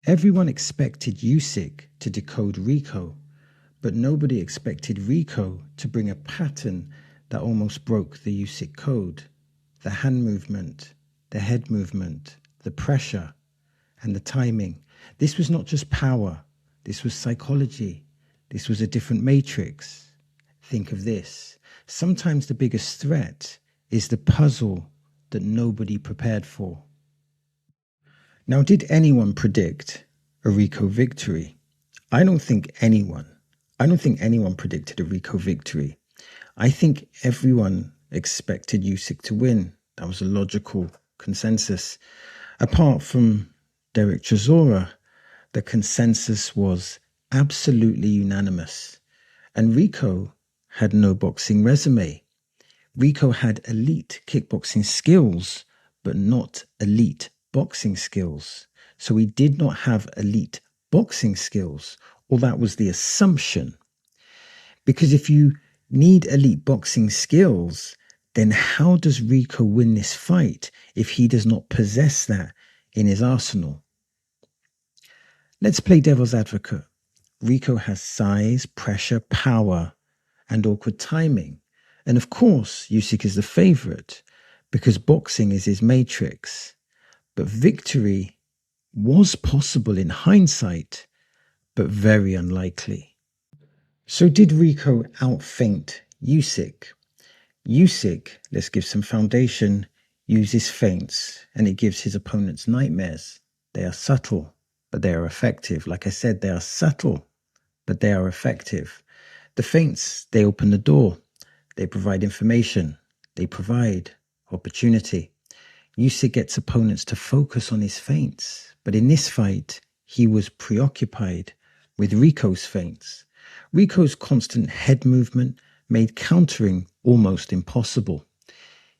Everyone expected Usyk to decode Rico, but nobody expected Rico to bring a pattern that almost broke the Usyk code. The hand movement, the head movement, the pressure, and the timing. This was not just power, this was psychology. This was a different matrix. Think of this. Sometimes the biggest threat is the puzzle that nobody prepared for. Now, did anyone predict a Rico victory? I don't think anyone predicted a Rico victory. I think everyone expected Usyk to win. That was a logical consensus. Apart from Derek Chisora, the consensus was absolutely unanimous. And Rico had no boxing resume. Rico had elite kickboxing skills, but not elite boxing skills. So he did not have elite boxing skills, or that was the assumption. Because if you need elite boxing skills, then how does Rico win this fight if he does not possess that in his arsenal? Let's play devil's advocate. Rico has size, pressure, power, and awkward timing. And of course, Usyk is the favorite because boxing is his matrix. But victory was possible in hindsight, but very unlikely. So did Rico outfeint Usyk? Usyk, let's give some foundation, uses feints, and it gives his opponents nightmares. They are subtle, but they are effective. Like I said, they are subtle, but they are effective. The feints, they open the door. They provide information. They provide opportunity. Usyk gets opponents to focus on his feints. But in this fight, he was preoccupied with Rico's feints. Rico's constant head movement made countering almost impossible.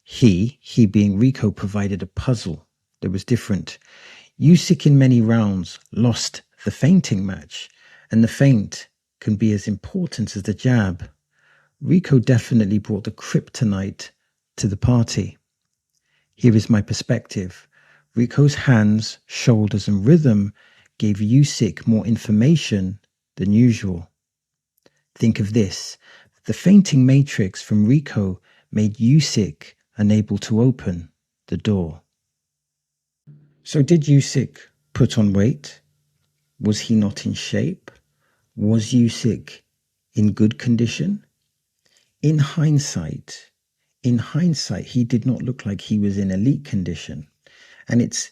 He being Rico, provided a puzzle that was different. Usyk in many rounds lost the feinting match, and the feint can be as important as the jab. Rico definitely brought the kryptonite to the party. Here is my perspective. Rico's hands, shoulders, and rhythm gave Usyk more information than usual. Think of this. The feinting matrix from Rico made Usyk unable to open the door. So did Usyk put on weight? Was he not in shape? Was Usyk in good condition? In hindsight, he did not look like he was in elite condition. And it's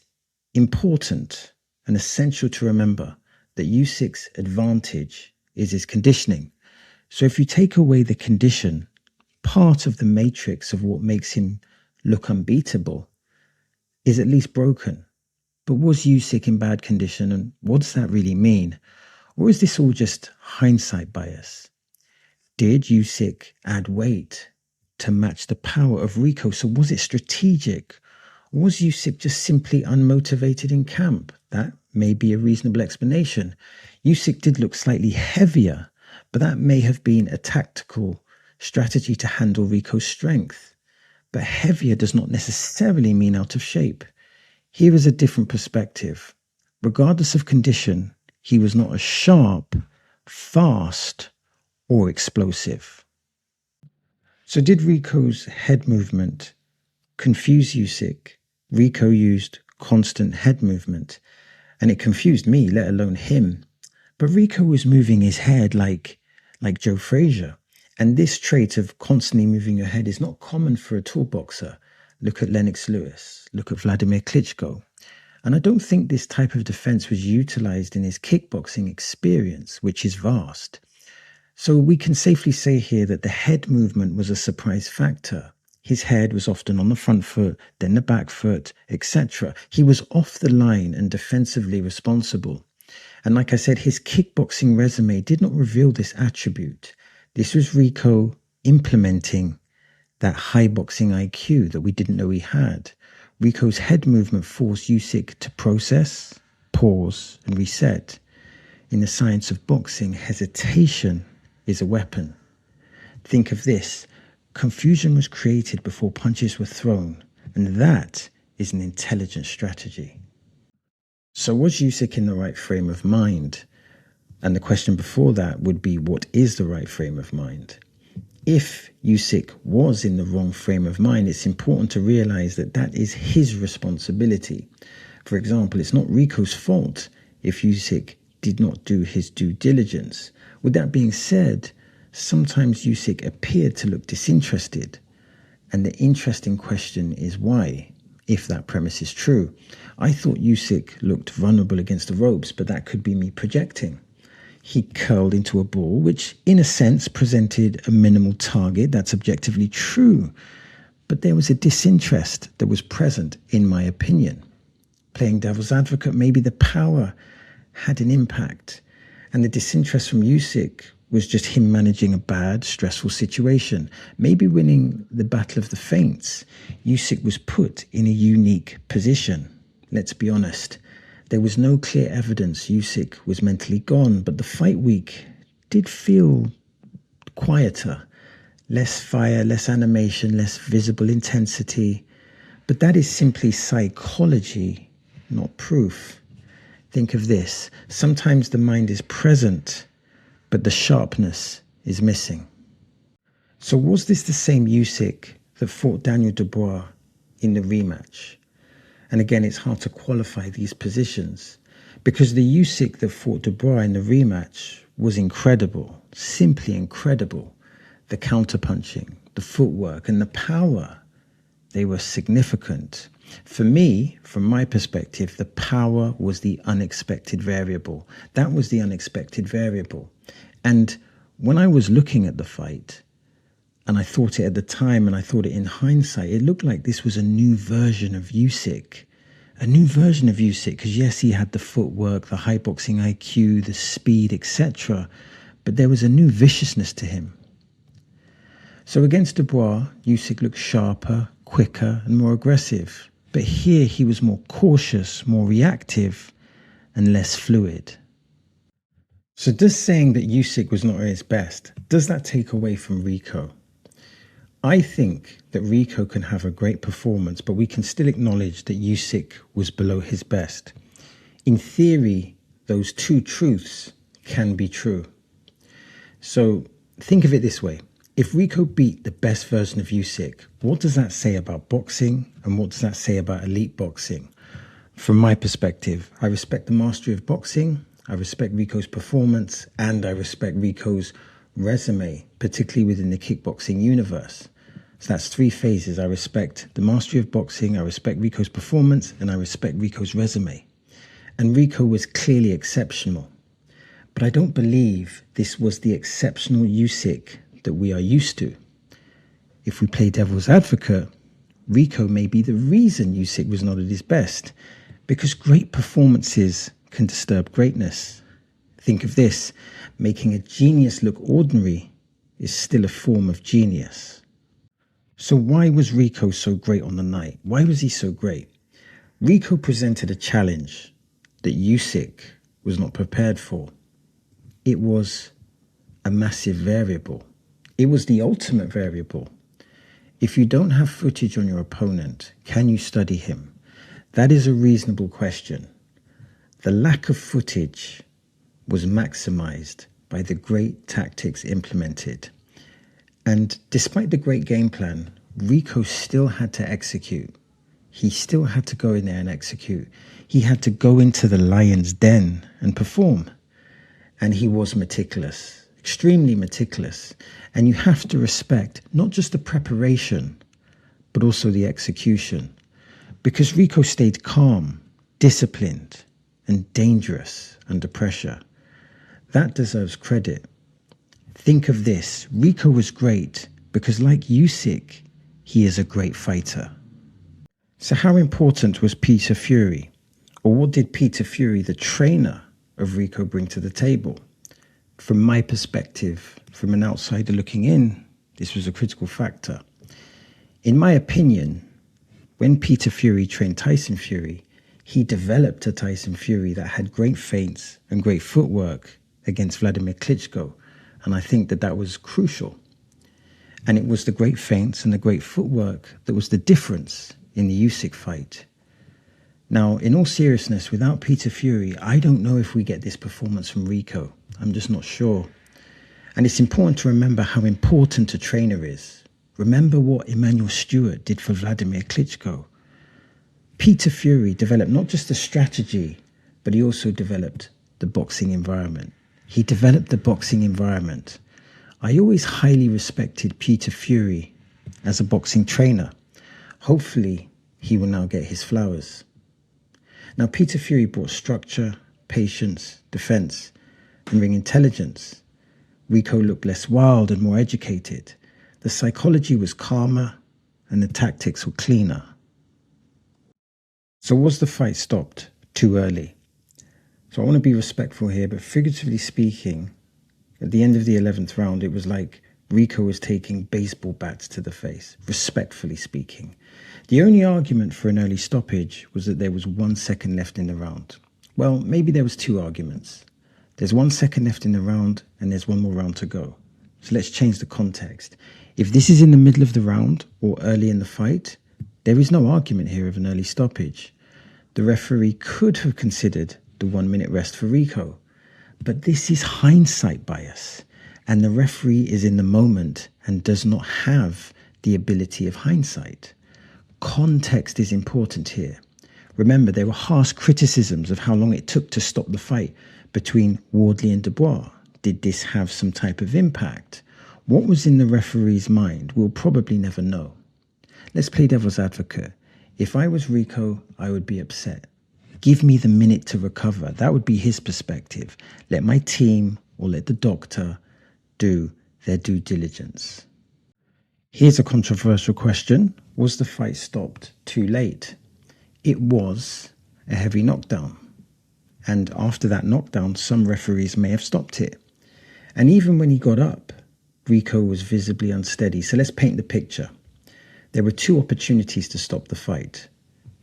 important and essential to remember that Usyk's advantage is his conditioning. So if you take away the condition, part of the matrix of what makes him look unbeatable is at least broken. But was Usyk in bad condition, and what does that really mean? Or is this all just hindsight bias? Did Usyk add weight to match the power of Rico? So was it strategic? Or was Usyk just simply unmotivated in camp? That may be a reasonable explanation. Usyk did look slightly heavier, but that may have been a tactical strategy to handle Rico's strength. But heavier does not necessarily mean out of shape. Here is a different perspective. Regardless of condition, he was not as sharp, fast, or explosive. So did Rico's head movement confuse Usyk? Rico used constant head movement, and it confused me, let alone him. But Rico was moving his head like Joe Frazier. And this trait of constantly moving your head is not common for a tall boxer. Look at Lennox Lewis. Look at Vladimir Klitschko. And I don't think this type of defense was utilized in his kickboxing experience, which is vast. So we can safely say here that the head movement was a surprise factor. His head was often on the front foot, then the back foot, etc. He was off the line and defensively responsible. And like I said, his kickboxing resume did not reveal this attribute. This was Rico implementing that high boxing IQ that we didn't know he had. Rico's head movement forced Usyk to process, pause, and reset. In the science of boxing, hesitation is a weapon. Think of this. Confusion was created before punches were thrown, and that is an intelligent strategy. So was Usyk in the right frame of mind? And the question before that would be, what is the right frame of mind? If Usyk was in the wrong frame of mind, it's important to realize that that is his responsibility. For example, it's not Rico's fault if Usyk did not do his due diligence. With that being said, sometimes Usyk appeared to look disinterested. And the interesting question is why, if that premise is true. I thought Usyk looked vulnerable against the ropes, but that could be me projecting. He curled into a ball, which in a sense presented a minimal target. That's objectively true. But there was a disinterest that was present, in my opinion. Playing devil's advocate, maybe the power had an impact. And the disinterest from Usyk was just him managing a bad, stressful situation. Maybe winning the battle of the feints, Usyk was put in a unique position. Let's be honest. There was no clear evidence Usyk was mentally gone, but the fight week did feel quieter. Less fire, less animation, less visible intensity. But that is simply psychology, not proof. Think of this. Sometimes the mind is present, but the sharpness is missing. So was this the same Usyk that fought Daniel Dubois in the rematch? And again, it's hard to qualify these positions because the Usyk that fought Dubois in the rematch was incredible, simply incredible. The counterpunching, the footwork, and the power, they were significant. For me, from my perspective, the power was the unexpected variable. That was the unexpected variable. And when I was looking at the fight, and I thought it at the time, and I thought it in hindsight, it looked like this was a new version of Usyk. A new version of Usyk, because yes, he had the footwork, the high boxing IQ, the speed, etc. But there was a new viciousness to him. So against Dubois, Usyk looked sharper, quicker, and more aggressive. But here he was more cautious, more reactive, and less fluid. So does saying that Usyk was not at his best, does that take away from Rico? I think that Rico can have a great performance, but we can still acknowledge that Usyk was below his best. In theory, those two truths can be true. So think of it this way. If Rico beat the best version of Usyk, what does that say about boxing and what does that say about elite boxing? From my perspective, I respect the mastery of boxing, I respect Rico's performance, and I respect Rico's resume, particularly within the kickboxing universe. So that's three phases. I respect the mastery of boxing, I respect Rico's performance, and I respect Rico's resume. And Rico was clearly exceptional. But I don't believe this was the exceptional Usyk that we are used to. If we play devil's advocate, Rico may be the reason Usyk was not at his best, because great performances can disturb greatness. Think of this, making a genius look ordinary is still a form of genius. So why was Rico so great on the night? Why was he so great? Rico presented a challenge that Usyk was not prepared for. It was a massive variable. It was the ultimate variable. If you don't have footage on your opponent, can you study him? That is a reasonable question. The lack of footage was maximized by the great tactics implemented. And despite the great game plan, Rico still had to execute. He still had to go in there and execute. He had to go into the lion's den and perform. And he was meticulous, extremely meticulous. And you have to respect not just the preparation, but also the execution. Because Rico stayed calm, disciplined, and dangerous under pressure. That deserves credit. Think of this. Rico was great because, like Usyk, he is a great fighter. So how important was Peter Fury? Or what did Peter Fury, the trainer of Rico, bring to the table? From my perspective, from an outsider looking in, this was a critical factor. In my opinion, when Peter Fury trained Tyson Fury, he developed a Tyson Fury that had great feints and great footwork against Vladimir Klitschko. And I think that that was crucial. And it was the great feints and the great footwork that was the difference in the Usyk fight. Now, in all seriousness, without Peter Fury, I don't know if we get this performance from Rico. I'm just not sure. And it's important to remember how important a trainer is. Remember what Emmanuel Stewart did for Vladimir Klitschko. Peter Fury developed not just the strategy, but he also developed the boxing environment. He developed the boxing environment. I always highly respected Peter Fury as a boxing trainer. Hopefully, he will now get his flowers. Now, Peter Fury brought structure, patience, defense, and ring intelligence. Rico looked less wild and more educated. The psychology was calmer and the tactics were cleaner. So was the fight stopped too early? So I want to be respectful here, but figuratively speaking, at the end of the 11th round, it was like Rico was taking baseball bats to the face, respectfully speaking. The only argument for an early stoppage was that there was 1 second left in the round. Well, maybe there was two arguments. There's 1 second left in the round and there's one more round to go. So let's change the context. If this is in the middle of the round or early in the fight, there is no argument here of an early stoppage. The referee could have considered the 1 minute rest for Rico. But this is hindsight bias, and the referee is in the moment and does not have the ability of hindsight. Context is important here. Remember, there were harsh criticisms of how long it took to stop the fight between Wardley and Dubois. Did this have some type of impact? What was in the referee's mind? We'll probably never know. Let's play devil's advocate. If I was Rico, I would be upset. Give me the minute to recover. That would be his perspective. Let my team or let the doctor do their due diligence. Here's a controversial question. Was the fight stopped too late? It was a heavy knockdown. And after that knockdown, some referees may have stopped it. And even when he got up, Rico was visibly unsteady. So let's paint the picture. There were two opportunities to stop the fight.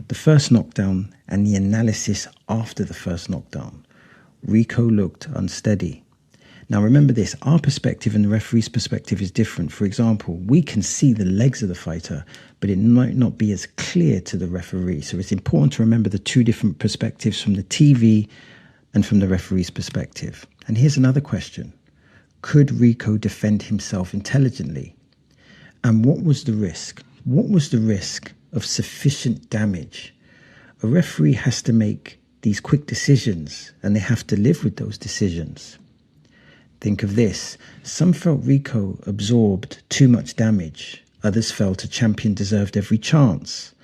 The first knockdown and the analysis after the first knockdown. Rico looked unsteady. Now remember this, our perspective and the referee's perspective is different. For example, we can see the legs of the fighter, but it might not be as clear to the referee. So it's important to remember the two different perspectives from the TV and from the referee's perspective. And here's another question. Could Rico defend himself intelligently? And what was the risk? What was the risk of sufficient damage? A referee has to make these quick decisions and they have to live with those decisions. Think of this. Some felt Rico absorbed too much damage. Others felt a champion deserved every chance.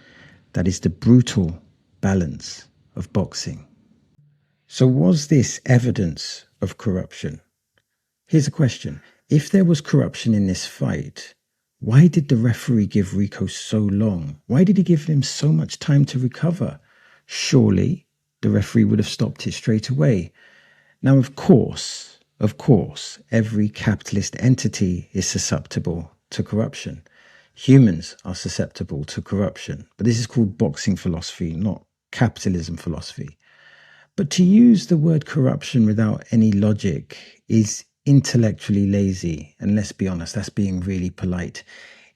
That is the brutal balance of boxing. So was this evidence of corruption? Here's a question. If there was corruption in this fight, why did the referee give Rico so long? Why did he give him so much time to recover? Surely the referee would have stopped it straight away. Now, of course, every capitalist entity is susceptible to corruption. Humans are susceptible to corruption. But this is called boxing philosophy, not capitalism philosophy. But to use the word corruption without any logic is intellectually lazy, and let's be honest, that's being really polite.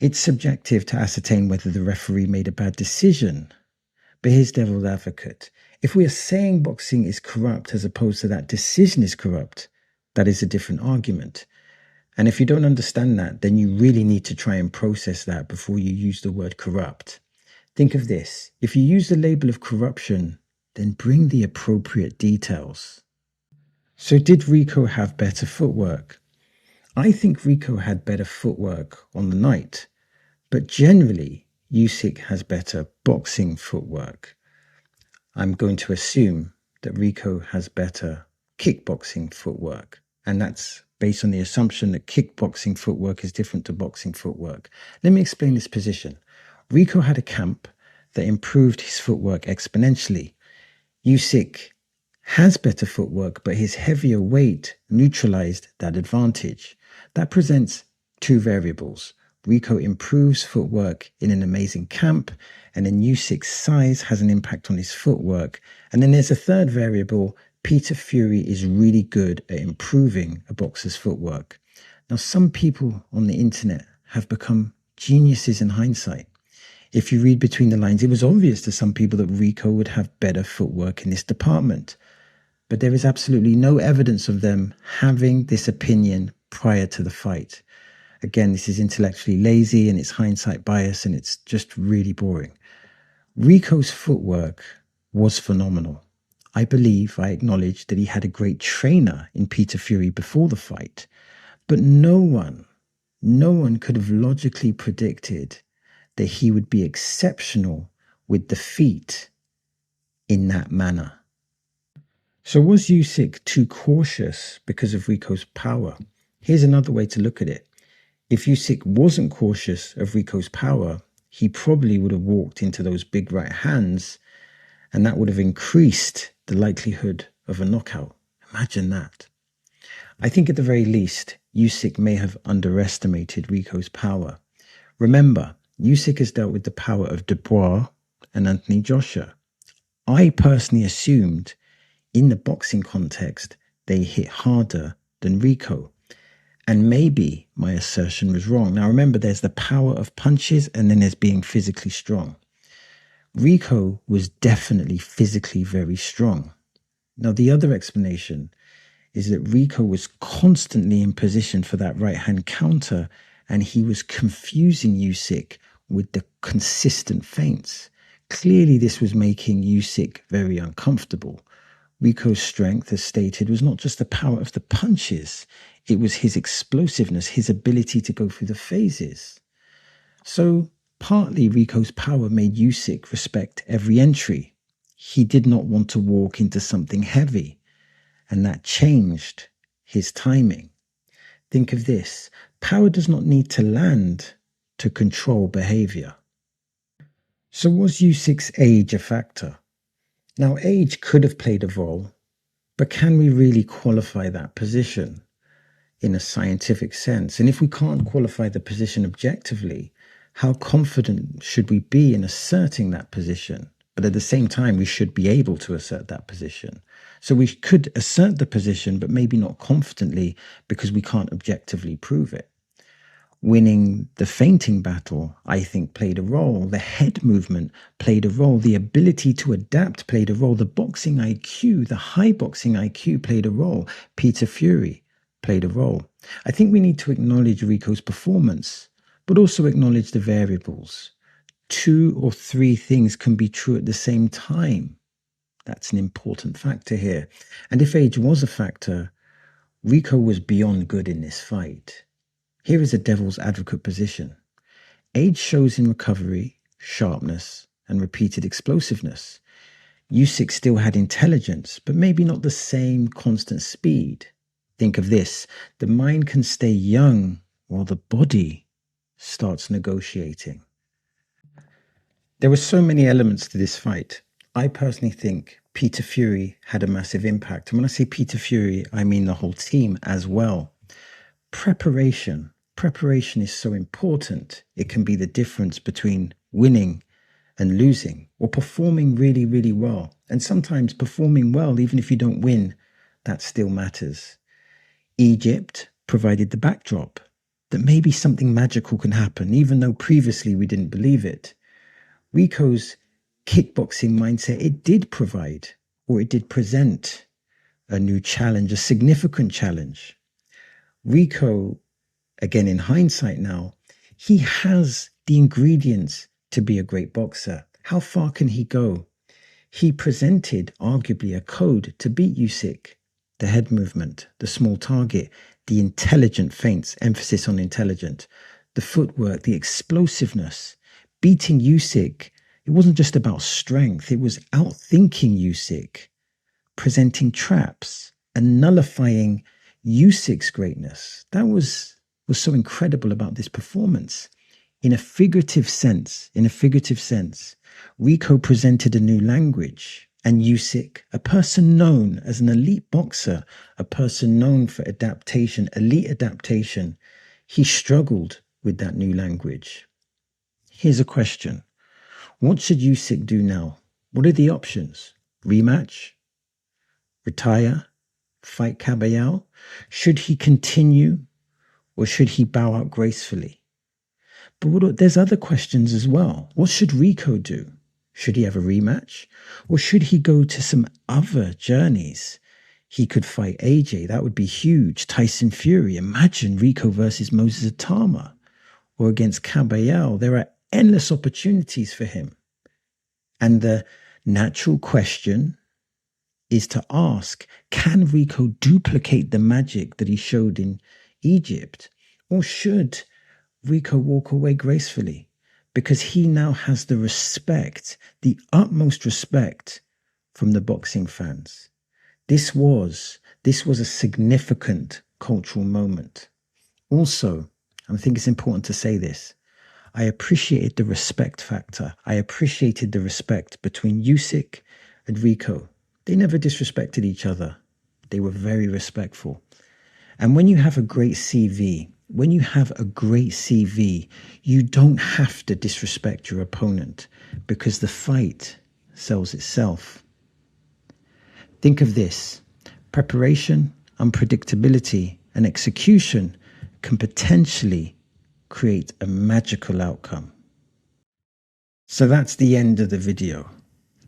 It's subjective to ascertain whether the referee made a bad decision. But here's devil's advocate. If we are saying boxing is corrupt as opposed to that decision is corrupt, that is a different argument. And if you don't understand that, then you really need to try and process that before you use the word corrupt. Think of this. If you use the label of corruption, then bring the appropriate details. So did Rico have better footwork? I think Rico had better footwork on the night, but generally Usyk has better boxing footwork. I'm going to assume that Rico has better kickboxing footwork, and that's based on the assumption that kickboxing footwork is different to boxing footwork. Let me explain this position. Rico had a camp that improved his footwork exponentially. Usyk has better footwork, but his heavier weight neutralized that advantage. That presents two variables. Rico improves footwork in an amazing camp, and then Usyk's size has an impact on his footwork. And then there's a third variable. Peter Fury is really good at improving a boxer's footwork. Now, some people on the internet have become geniuses in hindsight. If you read between the lines, it was obvious to some people that Rico would have better footwork in this department. But there is absolutely no evidence of them having this opinion prior to the fight. Again, this is intellectually lazy and it's hindsight bias and it's just really boring. Rico's footwork was phenomenal. I acknowledge that he had a great trainer in Peter Fury before the fight, but no one could have logically predicted that he would be exceptional with the feet in that manner. So was Usyk too cautious because of Rico's power? Here's another way to look at it. If Usyk wasn't cautious of Rico's power, he probably would have walked into those big right hands, and that would have increased the likelihood of a knockout. Imagine that. I think at the very least, Usyk may have underestimated Rico's power. Remember, Usyk has dealt with the power of Dubois and Anthony Joshua. I personally assumed in the boxing context, they hit harder than Rico. And maybe my assertion was wrong. Now remember, there's the power of punches and then there's being physically strong. Rico was definitely physically very strong. Now the other explanation is that Rico was constantly in position for that right hand counter and he was confusing Usyk with the consistent feints. Clearly this was making Usyk very uncomfortable. Rico's strength, as stated, was not just the power of the punches, it was his explosiveness, his ability to go through the phases. So partly Rico's power made Usyk respect every entry. He did not want to walk into something heavy, and that changed his timing. Think of this, power does not need to land to control behavior. So was Usyk's age a factor? Now, age could have played a role, but can we really qualify that position in a scientific sense? And if we can't qualify the position objectively, how confident should we be in asserting that position? But at the same time, we should be able to assert that position. So we could assert the position, but maybe not confidently because we can't objectively prove it. Winning the feinting battle, I think, played a role. The head movement played a role. The ability to adapt played a role. The boxing IQ, the high boxing IQ played a role. Peter Fury played a role. I think we need to acknowledge Rico's performance, but also acknowledge the variables. 2 or 3 things can be true at the same time. That's an important factor here. And if age was a factor, Rico was beyond good in this fight. Here is a devil's advocate position. Age shows in recovery, sharpness, and repeated explosiveness. Usyk still had intelligence, but maybe not the same constant speed. Think of this, the mind can stay young while the body starts negotiating. There were so many elements to this fight. I personally think Peter Fury had a massive impact. And when I say Peter Fury, I mean the whole team as well. Preparation is so important. It can be the difference between winning and losing, or performing really, really well. And sometimes performing well, even if you don't win, that still matters. Egypt provided the backdrop that maybe something magical can happen, even though previously we didn't believe it. Rico's kickboxing mindset, it did provide, or it did present a new challenge, a significant challenge. Rico, again, in hindsight now, he has the ingredients to be a great boxer. How far can he go? He presented arguably a code to beat Usyk. The head movement, the small target, the intelligent feints, emphasis on intelligent, the footwork, the explosiveness. Beating Usyk, it wasn't just about strength, it was outthinking Usyk, presenting traps and nullifying Usyk's greatness. That was so incredible about this performance. In a figurative sense, Rico presented a new language, and Usyk, a person known as an elite boxer, a person known for adaptation, elite adaptation, he struggled with that new language. Here's a question. What should Usyk do now? What are the options? Rematch? Retire? Fight Caballero? Should he continue, or should he bow out gracefully? But there's other questions as well. What should Rico do? Should he have a rematch? Or should he go to some other journeys? He could fight AJ. That would be huge. Tyson Fury. Imagine Rico versus Moses Atama. Or against Caballel. There are endless opportunities for him. And the natural question is to ask, can Rico duplicate the magic that he showed in Egypt? Or should Rico walk away gracefully? Because he now has the respect, the utmost respect from the boxing fans. This was a significant cultural moment. Also, I think it's important to say this. I appreciated the respect factor. I appreciated the respect between Usyk and Rico. They never disrespected each other. They were very respectful. And when you have a great CV, you don't have to disrespect your opponent because the fight sells itself. Think of this. Preparation, unpredictability, and execution can potentially create a magical outcome. So that's the end of the video.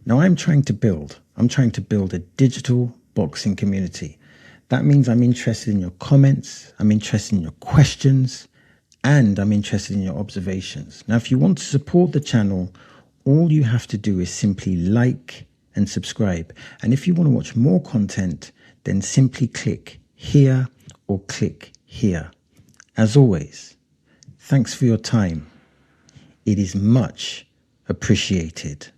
Now I'm trying to build a digital boxing community. That means I'm interested in your comments, I'm interested in your questions, and I'm interested in your observations. Now, if you want to support the channel, all you have to do is simply like and subscribe. And if you want to watch more content, then simply click here or click here. As always, thanks for your time. It is much appreciated.